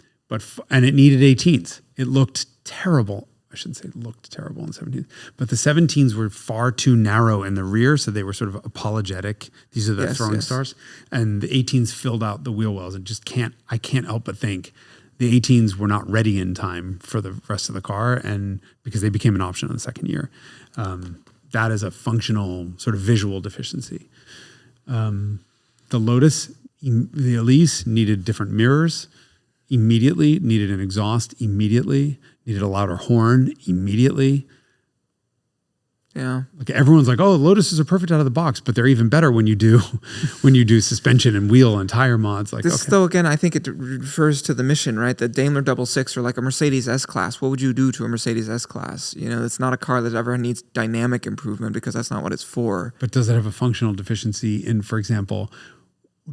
it needed 18s. It looked terrible. I shouldn't say it looked terrible in the 17s, but the 17s were far too narrow in the rear, so they were sort of apologetic. These are the throwing stars, and the 18s filled out the wheel wells. And I can't help but think the 18s were not ready in time for the rest of the car, and because they became an option in the second year. That is a functional sort of visual deficiency. The Lotus, the Elise needed different mirrors immediately, needed an exhaust immediately, needed a louder horn immediately. Yeah. Like everyone's like, oh, Lotuses are perfect out of the box, but they're even better when you do suspension and wheel and tire mods. Like this, though, again, I think it refers to the mission, right? The Daimler 66 or like a Mercedes S-Class. What would you do to a Mercedes S-Class? It's not a car that ever needs dynamic improvement because that's not what it's for. But does it have a functional deficiency in, for example,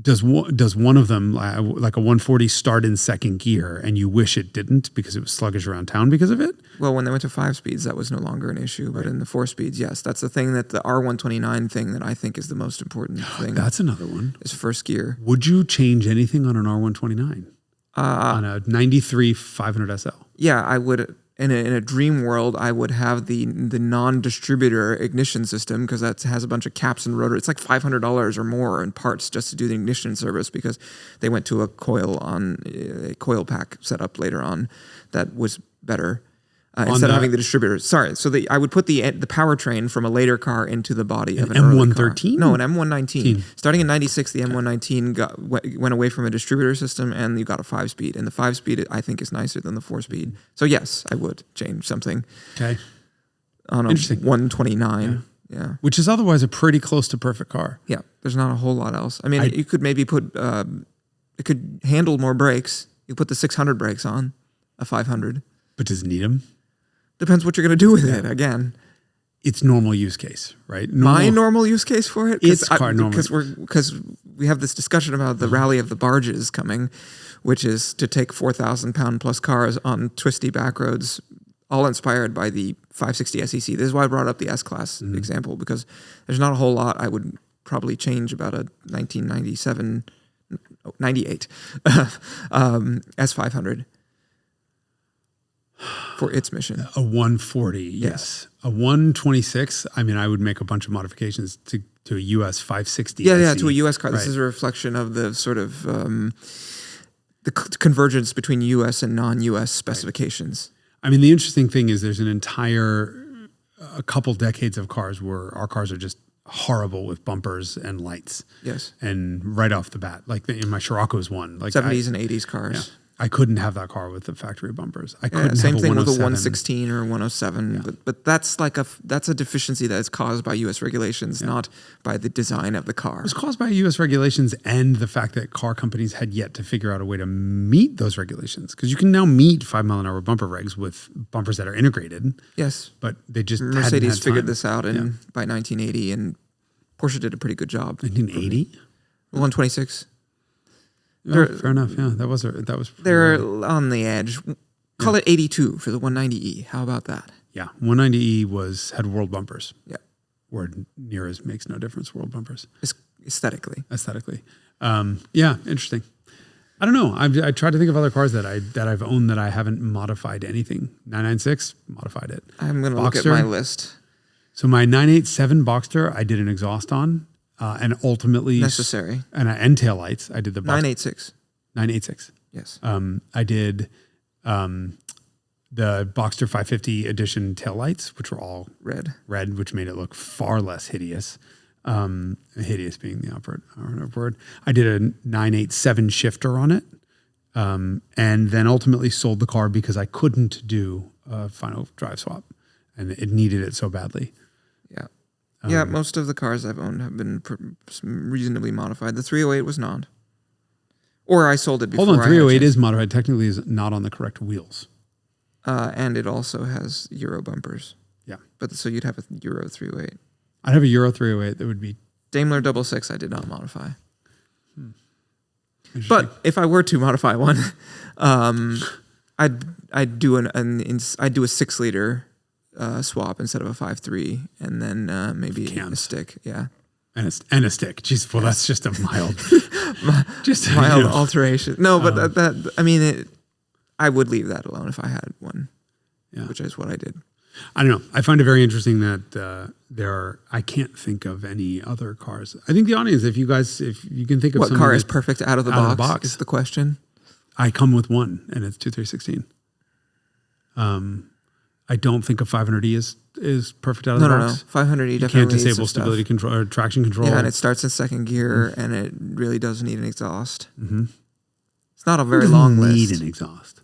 does one of them, like a 140, start in second gear and you wish it didn't because it was sluggish around town because of it? Well, when they went to 5 speeds, that was no longer an issue. But in the 4 speeds, yes. That's the thing that the R129 thing that I think is the most important thing. That's another one. Is first gear. Would you change anything on an R129? On a 93 500 SL? Yeah, I would. In a dream world, I would have the non-distributor ignition system because that has a bunch of caps and rotor. It's like $500 or more in parts just to do the ignition service because they went to a coil pack setup later on that was better instead of having the distributor. Sorry, so I would put the powertrain from a later car into the body of an M113? No, an M119. Starting in 96, the M119 went away from a distributor system and you got a 5-speed. And the 5-speed, I think, is nicer than the 4-speed. So yes, I would change something. Okay. On a 129. Yeah. Which is otherwise a pretty close to perfect car. Yeah. There's not a whole lot else. I mean, you could maybe put, it could handle more brakes. You put the 600 brakes on a 500. But does it need them? Depends what you're going to do with it, again. its normal use case, right? My normal use case for it? It's car normal. Because we have this discussion about the Rally of the Barges coming, which is to take 4,000-pound plus cars on twisty back roads, all inspired by the 560 SEC. This is why I brought up the S-Class example, because there's not a whole lot I would probably change about a 98 S500 for its mission. A 140, yes. A 126, I mean, I would make a bunch of modifications to a US 560. Yeah, to a US car. Right. This is a reflection of the sort of the convergence between US and non-US specifications. Right. I mean, the interesting thing is there's a couple decades of cars where our cars are just horrible with bumpers and lights. Yes. And right off the bat, like in my Scirocco's one. Like 70s and 80s cars. Yeah. I couldn't have that car with the factory bumpers. I couldn't same have a thing with a 107. 116 or 107, but that's a deficiency that is caused by U.S. regulations, not by the design of the car. It was caused by U.S. regulations and the fact that car companies had yet to figure out a way to meet those regulations. Because you can now meet 5-mile-an-hour bumper regs with bumpers that are integrated. Yes, but they just Mercedes figured this out by 1980, and Porsche did a pretty good job. 1980, 126. Oh, fair enough. Yeah, that was. They're on the edge. Call it 82 for the 190E. How about that? Yeah, 190E had world bumpers. Yeah, or near as makes no difference. World bumpers. Aesthetically. Yeah, interesting. I don't know. I tried to think of other cars that I've owned that I haven't modified anything. 996 modified it. I'm going to look at my list. So my 987 Boxster, I did an exhaust on. And ultimately necessary. And tail lights. I did the 986. 986. Yes. I did the Boxster 550 edition tail lights, which were all red, which made it look far less hideous. Hideous being the operative word. I did a 987 shifter on it, and then ultimately sold the car because I couldn't do a final drive swap, and it needed it so badly. Yeah. Most of the cars I've owned have been reasonably modified. The 308 was not. Or I sold it before. Hold on, 308 is modified. Technically is not on the correct wheels. And it also has Euro bumpers. Yeah. But so you'd have a Euro 308. I'd have a Euro 308 that would be... Daimler 66 I did not modify. But if I were to modify one, I'd do a 6-liter... swap instead of a 5.3, and then maybe a stick, and a stick. Jeez, well, that's just a mild, mild alteration. No, but that I mean, I would leave that alone if I had one, which is what I did. I don't know. I find it very interesting that I can't think of any other cars. I think the audience, if you can think of what car is perfect out of the box is the question. I come with one, and it's 2316. I don't think a 500E is perfect out of the box. No. 500E definitely can't disable stability control or traction control. Yeah, and it starts in second gear, and it really does need an exhaust. Mm-hmm. It's not a very long list. Need an exhaust?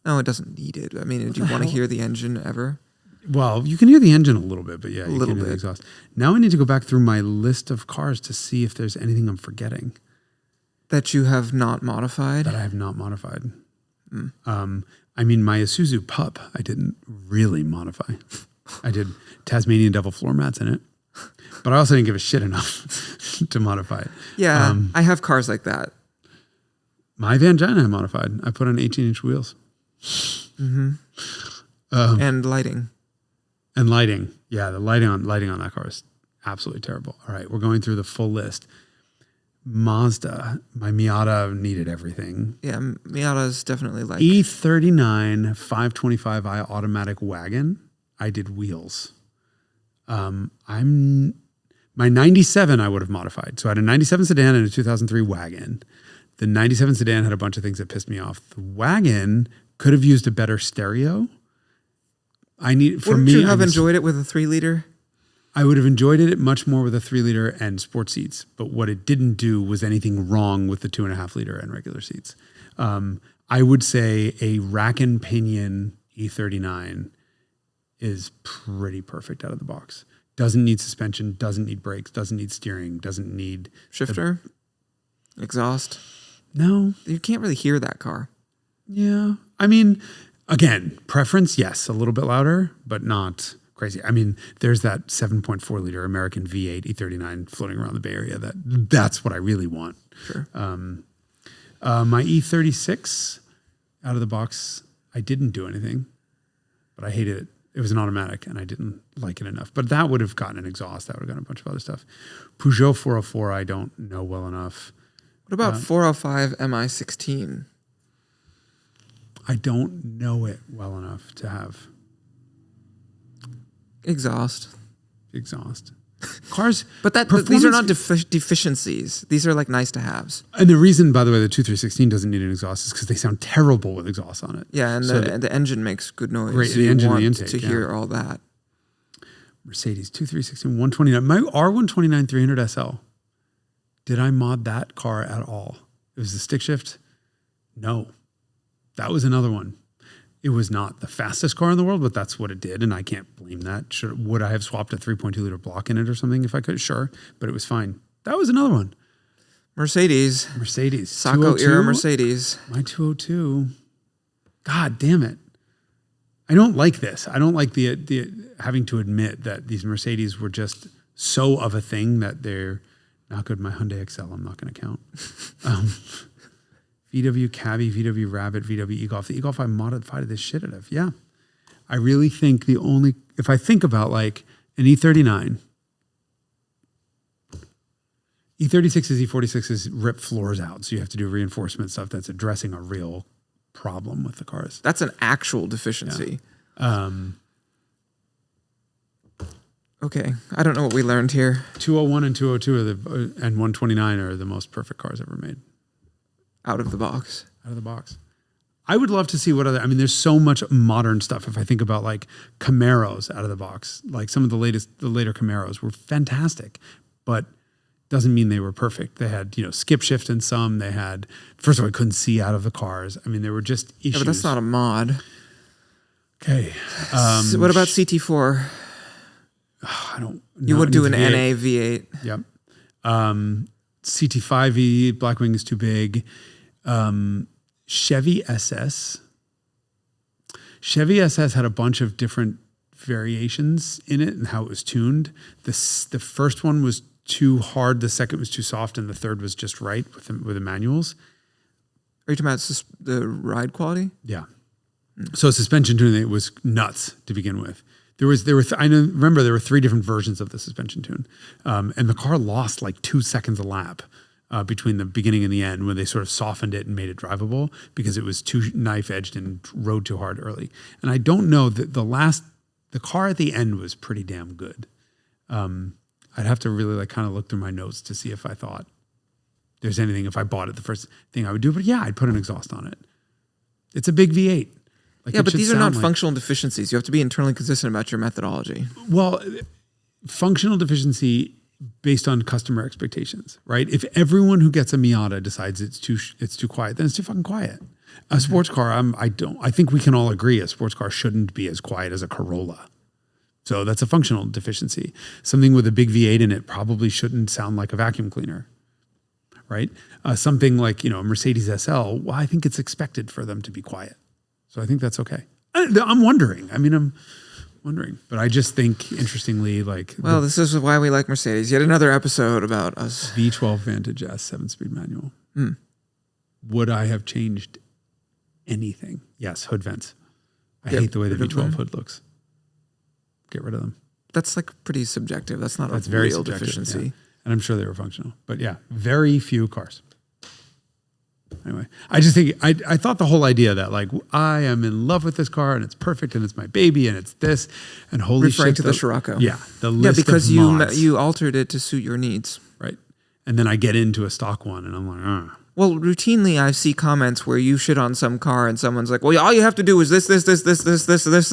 No, it doesn't need it. I mean, do you want to hear the engine ever? Well, you can hear the engine a little bit, but yeah, you can hear the exhaust. Now I need to go back through my list of cars to see if there's anything I'm forgetting. That you have not modified? That I have not modified. I mean, my Isuzu Pup, I didn't really modify. I did Tasmanian devil floor mats in it, but I also didn't give a shit enough to modify it. Yeah, I have cars like that. My Van Gina I modified. I put on 18-inch wheels. Mm-hmm. And lighting. And lighting. Yeah, the lighting on that car is absolutely terrible. All right, we're going through the full list. Mazda, my Miata needed everything. Yeah, Miata's definitely like... E39 525i automatic wagon, I did wheels. My 97 I would have modified. So I had a 97 sedan and a 2003 wagon. The 97 sedan had a bunch of things that pissed me off. The wagon could have used a better stereo. Wouldn't you have enjoyed it with a 3-liter? I would have enjoyed it much more with a 3-liter and sport seats, but what it didn't do was anything wrong with the 2.5-liter and regular seats. I would say a rack and pinion E39 is pretty perfect out of the box. Doesn't need suspension, doesn't need brakes, doesn't need steering, doesn't need... Shifter? Exhaust? No. You can't really hear that car. Yeah. I mean, again, preference, yes, a little bit louder, but not crazy. I mean, there's that 7.4 liter American V8 E39 floating around the Bay Area. That's what I really want. Sure. My E36 out of the box, I didn't do anything, but I hated it. It was an automatic, and I didn't like it enough. But that would have gotten an exhaust. That would have gotten a bunch of other stuff. Peugeot 404, I don't know well enough. What about 405 Mi16? I don't know it well enough to have Exhaust. Cars, but these are not deficiencies. These are like nice to haves. And the reason, by the way, the 2316 doesn't need an exhaust is because they sound terrible with exhaust on it. Yeah, and so the engine makes good noise. Great, so the engine, the intake. To hear all that. Mercedes 2316 129. My R129 300 SL. Did I mod that car at all? It was the stick shift. No, that was another one. It was not the fastest car in the world, but that's what it did, and I can't blame that. Would I have swapped a 3.2 liter block in it or something if I could? Sure, but it was fine. That was another one. Mercedes. Sacco era Mercedes. My 202. God damn it. I don't like this. I don't like the having to admit that these Mercedes were just so of a thing that they're not good. My Hyundai XL, I'm not going to count. VW Cabby, VW Rabbit, VW E-Golf. The E-Golf I modified the shit out of. Yeah. I really think if I think about like an E39, E36s, E46s rip floors out. So you have to do reinforcement stuff that's addressing a real problem with the cars. That's an actual deficiency. Yeah. Okay. I don't know what we learned here. 201 and 202 and 129 are the most perfect cars ever made. Out of the box. I would love to see there's so much modern stuff. If I think about like Camaros out of the box, like some of the later Camaros were fantastic, but doesn't mean they were perfect. They had, skip shift in some. They had, first of all, I couldn't see out of the cars. I mean, there were just issues. Yeah, but that's not a mod. Okay. So what about CT4? I don't. You would do an NA V8. Yep. CT5E, Blackwing is too big. Chevy SS. Chevy SS had a bunch of different variations in it and how it was tuned. The first one was too hard, the second was too soft, and the third was just right with the manuals. Are you talking about the ride quality? Yeah. So suspension tuning, it was nuts to begin with. Remember there were 3 different versions of the suspension tune, and the car lost like 2 seconds a lap between the beginning and the end when they sort of softened it and made it drivable because it was too knife edged and rode too hard early. And I don't know that the car at the end was pretty damn good. I'd have to really kind of look through my notes to see if I thought there's anything, if I bought it, the first thing I would do. But yeah, I'd put an exhaust on it. It's a big V8. Yeah, but these are not functional deficiencies. You have to be internally consistent about your methodology. Well, functional deficiency based on customer expectations, right? If everyone who gets a Miata decides it's too quiet, then it's too fucking quiet. A sports car, I think we can all agree a sports car shouldn't be as quiet as a Corolla. So that's a functional deficiency. Something with a big V8 in it probably shouldn't sound like a vacuum cleaner, right? Something like, a Mercedes SL, well, I think it's expected for them to be quiet. So I think that's okay. I'm wondering. I'm wondering. But I just think, interestingly, this is why we like Mercedes. Yet another episode about us. V12 Vantage S 7-speed manual. Would I have changed anything? Yes, hood vents. I hate the way the V12 hood looks. Get rid of them. That's pretty subjective. That's not very real subjective, deficiency. Yeah. And I'm sure they were functional. But yeah, very few cars. Anyway, I just think, I thought the whole idea that I am in love with this car and it's perfect and it's my baby and it's this and holy shit. Referring to the Scirocco. Yeah. The list because of mods. you altered it to suit your needs. Right. And then I get into a stock one and I'm like, Well, routinely I see comments where you shit on some car and someone's like, well, all you have to do is this, and this,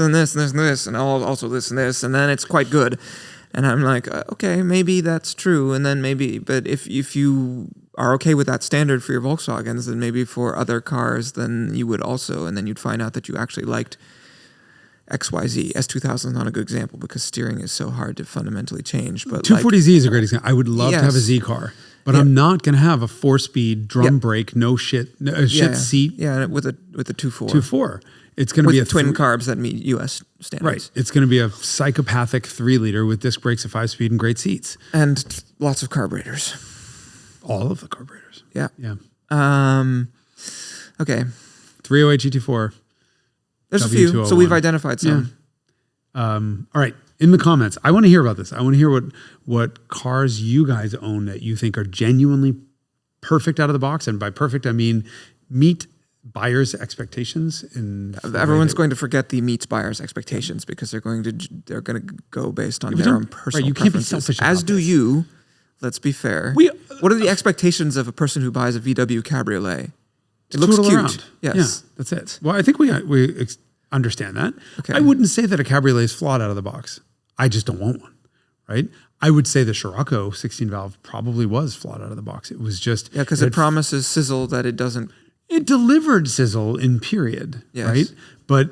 and this, and also this and this, and then it's quite good. And I'm like, okay, maybe that's true. And then but if you are okay with that standard for your Volkswagens, then maybe for other cars, then you would also, and then you'd find out that you actually liked XYZ. S2000 is not a good example because steering is so hard to fundamentally change. But 240Z is a great example. I would love to have a Z car. but I'm not going to have a 4-speed drum brake, no shit, seat. Yeah, with a 2.4. 2.4. It's going to be a twin carbs that meet U.S. standards. Right. It's going to be a psychopathic 3-liter with disc brakes at 5-speed and great seats. And lots of carburetors. All of the carburetors. Yeah. Yeah. Okay. 308 GT4. There's a few. So we've identified some. Yeah. All right. In the comments, I want to hear about this. I want to hear what cars you guys own that you think are genuinely perfect out of the box. And by perfect, I mean meet buyers' expectations. Everyone's going to forget the meets buyers' expectations because they're going to go based on their own personal preferences. Can't be selfish about this. You. Let's be fair. What are the expectations of a person who buys a VW Cabriolet? It looks cute. Around. Yes. Yeah, that's it. Well, I think we understand that. Okay. I wouldn't say that a Cabriolet is flawed out of the box. I just don't want one, right? I would say the Scirocco 16-valve probably was flawed out of the box. It was just... Yeah, because it promises sizzle that it doesn't... It delivered sizzle in period, right? But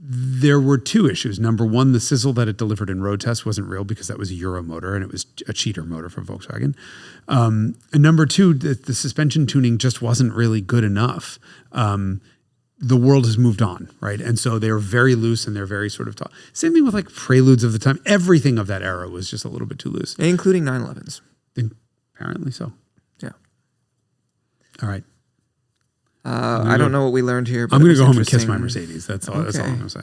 there were two issues. Number one, the sizzle that it delivered in road tests wasn't real because that was a Euro motor and it was a cheater motor from Volkswagen. And number two, the suspension tuning just wasn't really good enough. The world has moved on, right? And so they're very loose and they're very sort of tall. Same thing with like Preludes of the time. Everything of that era was just a little bit too loose. Including 911s. Apparently so. Yeah. All right. I don't know what we learned here. But I'm going to go home and kiss my Mercedes. That's all I'm going to say.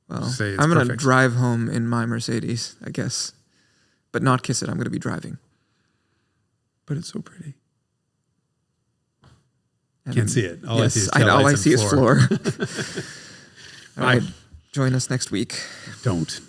Well, I'm going to drive home in my Mercedes, I guess. But not kiss it. I'm going to be driving. But it's so pretty. Can't see it. All I see is floor. All right. Join us next week. Don't.